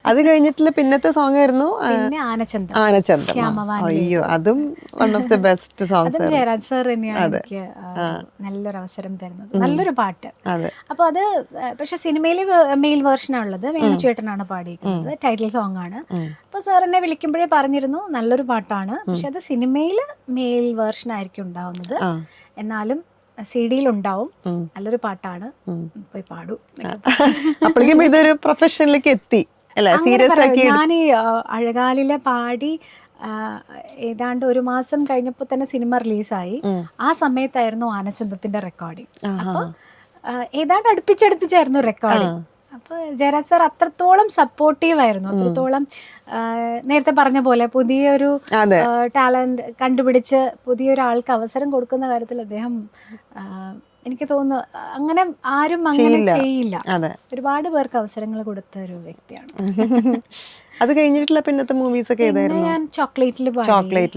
അത് കഴിഞ്ഞിട്ടുള്ള പിന്നത്തെ സോങ് ആയിരുന്നു പിന്നെ ആനച്ചന്തം, ആനച്ചന്തം. ശ്യാമവാനിലെ അയ്യോ, അതും one of the best songs അതും ജയരാജ് സാർ തന്നെയാണ് എനിക്ക് നല്ലൊരു അവസരം തരുന്നത്, നല്ലൊരു പാട്ട്. അപ്പോൾ അത് പക്ഷെ സിനിമയിൽ മെയിൽ വേർഷനാണ് ഉള്ളത്, വേണുചേട്ടനാണ് പാടിയിരിക്കുന്നത്, ടൈറ്റിൽ സോങ് ആണ്. അപ്പോൾ സാർ എന്നെ വിളിക്കുമ്പോഴേ പറഞ്ഞിരുന്നു നല്ലൊരു പാട്ടാണ്, പക്ഷെ അത് സിനിമയിൽ മെയിൽ വേർഷൻ ആയിരിക്കും ഉണ്ടാവുന്നത്, എന്നാലും CD-യിൽ ഉണ്ടാവും, നല്ലൊരു പാട്ടാണ്, പോയി പാടൂ. അപ്പോഴേക്കും ഇതൊരു പ്രൊഫഷനിലേക്ക് എത്തി അല്ലേ, സീരിയസ് ആക്കി? ഞാൻ ഈ അഴകാലിലെ പാടി ഏതാണ്ട് 1 മാസം കഴിഞ്ഞപ്പോൾ തന്നെ സിനിമ റിലീസായി. ആ സമയത്തായിരുന്നു ആനച്ചന്തത്തിന്റെ റെക്കോർഡിങ്. അപ്പോൾ ഏതാണ്ട് അടുപ്പിച്ചടുപ്പിച്ചായിരുന്നു റെക്കോർഡിങ്. അപ്പോൾ ജയരാജ് സാർ അത്രത്തോളം സപ്പോർട്ടീവ് ആയിരുന്നു, അത്രത്തോളം നേരത്തെ പറഞ്ഞ പോലെ പുതിയൊരു ടാലന്റ് കണ്ടുപിടിച്ച് പുതിയൊരാൾക്ക് അവസരം കൊടുക്കുന്ന കാര്യത്തിൽ അദ്ദേഹം എനിക്ക് തോന്നുന്നു അങ്ങനെ ആരും അങ്ങനെ ചെയ്യില്ല. ഒരുപാട് പേർക്ക് അവസരങ്ങൾ കൊടുത്ത ഒരു വ്യക്തിയാണ്. അത് കഴിഞ്ഞിട്ടുള്ള പിന്നത്തെ മൂവീസ് ഒക്കെ ഏതായിരുന്നു? ഞാൻ ചോക്ലേറ്റിൽ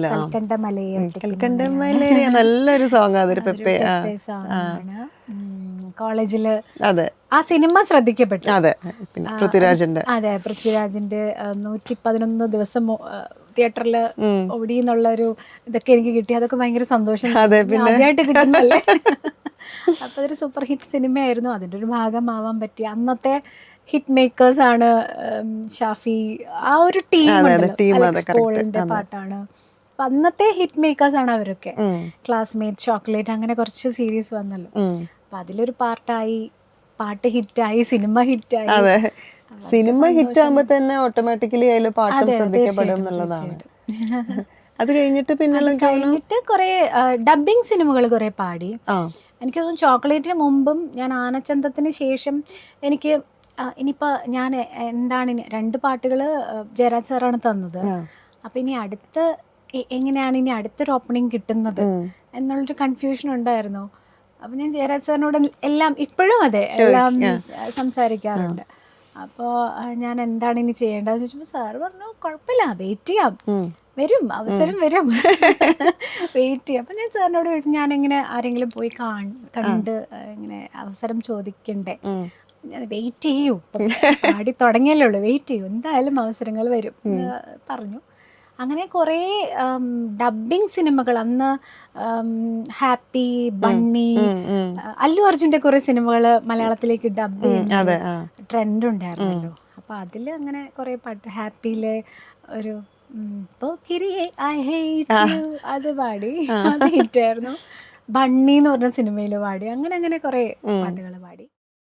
കൽക്കണ്ട മലയെ, നല്ലൊരു സോങ്, അതൊരു പെപ്പെ സോങ്ങാണ്. കോളേജില് ആ സിനിമ ശ്രദ്ധിക്കപ്പെട്ടു. പൃഥ്വിരാജിന്റെ 111 ദിവസം തിയേറ്ററിൽ ഓടി എന്നുള്ളൊരു ഇതൊക്കെ എനിക്ക് കിട്ടി. അതൊക്കെ ഭയങ്കര സന്തോഷം, ആദ്യമായിട്ട് കിട്ടുന്നല്ലേ. അപ്പൊ അതൊരു സൂപ്പർ ഹിറ്റ് സിനിമയായിരുന്നു, അതിന്റെ ഒരു ഭാഗമാവാൻ പറ്റി. അന്നത്തെ ഹിറ്റ് മേക്കേഴ്സ് ആണ് ഷാഫി, ആ ഒരു ടീമിന്റെ പാട്ടാണ്. അപ്പൊ അന്നത്തെ ഹിറ്റ് മേക്കേഴ്സ് ആണ് അവരൊക്കെ. ക്ലാസ്മേറ്റ്, ചോക്ലേറ്റ്, അങ്ങനെ കുറച്ച് സീരീസ് വന്നല്ലോ. അപ്പൊ അതിലൊരു പാർട്ടായി, പാട്ട് ഹിറ്റായി, സിനിമ ഹിറ്റായി. സിനിമ ഹിറ്റ് ആകുമ്പോ തന്നെ ഓട്ടോമാറ്റിക്കലി അതിൽ പാട്ടും ശ്രദ്ധിക്കപ്പെടും എന്നുള്ളതാണ്. അത് കഴിഞ്ഞിട്ട് കഴിഞ്ഞിട്ട് കുറെ ഡബിങ് സിനിമകൾ കുറെ പാടി. എനിക്ക് തോന്നുന്നു ചോക്ലേറ്റിന് മുമ്പും ഞാൻ ആനച്ചന്തത്തിന് ശേഷം എനിക്ക് ഇനിയിപ്പോൾ ഞാൻ എന്താണ് 2 പാട്ടുകൾ ജയരാജ് സാറാണ് തന്നത്. അപ്പം ഇനി എങ്ങനെയാണ് ഇനി അടുത്തൊരു ഓപ്പണിങ് കിട്ടുന്നത് എന്നുള്ളൊരു കൺഫ്യൂഷൻ ഉണ്ടായിരുന്നു. അപ്പം ഞാൻ ജയരാജ് സാറിനോട് എല്ലാം ഇപ്പോഴും എല്ലാം സംസാരിക്കാറുണ്ട്. അപ്പോൾ ഞാൻ എന്താണ് ഇനി ചെയ്യേണ്ടതെന്ന് ചോദിച്ചപ്പോൾ സാറ് പറഞ്ഞു കുഴപ്പമില്ല, വെയിറ്റ് ചെയ്യാം, വരും, അവസരം വരും, വെയിറ്റ് ചെയ്യാം. അപ്പം ഞാൻ സാറിനോട് ചോദിച്ചു ഞാനെങ്ങനെ ആരെങ്കിലും പോയി കണ്ട് ഇങ്ങനെ അവസരം ചോദിക്കണ്ടേ, വെയിറ്റ് ചെയ്യൂ, പാടി തുടങ്ങിയല്ലേ ഉള്ളൂ, വെയിറ്റ് ചെയ്യൂ, എന്തായാലും അവസരങ്ങൾ വരും പറഞ്ഞു. അങ്ങനെ കുറേ ഡബ്ബിങ് സിനിമകൾ അന്ന് ഹാപ്പി, ബണ്ണി, അല്ലു അർജുൻ്റെ കുറേ സിനിമകൾ മലയാളത്തിലേക്ക് ഡബ് ചെയ്യുന്ന ട്രെൻഡ് ഉണ്ടായിരുന്നല്ലോ. അപ്പോൾ അതിൽ അങ്ങനെ കുറേ പാട്ട്, ഹാപ്പിയിലെ ഒരു അത് പാടി, അത് ഹിറ്റായിരുന്നു. ബണ്ണി എന്ന് പറഞ്ഞ സിനിമയിൽ പാടി, അങ്ങനെ കുറേ പാട്ടുകൾ പാടി.